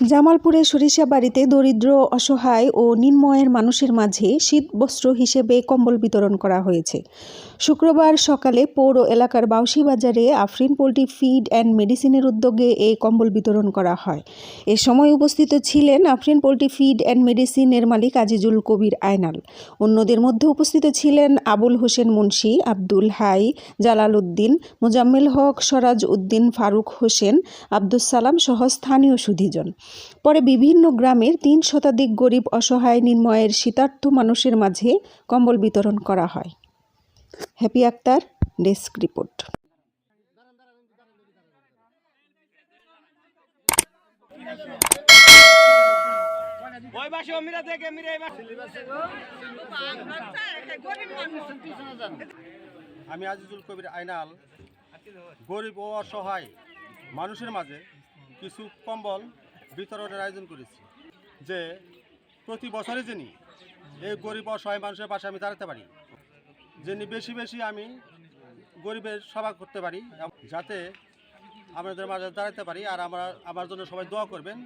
জামালপুরের সরিষাবাড়ীতে দরিদ্র, অসহায় ও নিম্ন আয়ের মানুষের মাঝে শীতবস্ত্র হিসেবে কম্বল বিতরণ করা হয়েছে। শুক্রবার সকালে পৌর এলাকার বাউসী বাজারে আফরিন পোল্ট্রি ফিড অ্যান্ড মেডিসিনের উদ্যোগে এই কম্বল বিতরণ করা হয়। এ সময় উপস্থিত ছিলেন আফরিন পোল্ট্রি ফিড অ্যান্ড মেডিসিনের মালিক আজিজুল কবির আয়নাল। অন্যদের মধ্যে উপস্থিত ছিলেন আবুল হোসেন মুন্সি, আব্দুল হাই, জালাল উদ্দিন, মোজাম্মেল হক, সরাজ উদ্দিন, ফারুক হোসেন, আব্দুস সালাম সহ স্থানীয় সুধীজন। পরে বিভিন্ন গ্রামের ৩ শতাধিক গরিব, অসহায়, নিম্ন আয়ের শীতার্ত মানুষের মাঝে কম্বল বিতরণ করা হয়। Happy Akter, desk report. আমি আজিজুল কবির আয়নাল গরিব ও অসহায় মানুষের মাঝে কিছু কম্বল বিতরণের আয়োজন করেছি, যে প্রতি বছরে যিনি এই গরিব অসহায় মানুষের পাশে আমি দাঁড়াতে পারি, যিনি বেশি বেশি আমি গরিবের সেবা করতে পারি, যাতে আমাদের মাঝে দাঁড়াতে পারি। আর আমার জন্য সবাই দোয়া করবেন।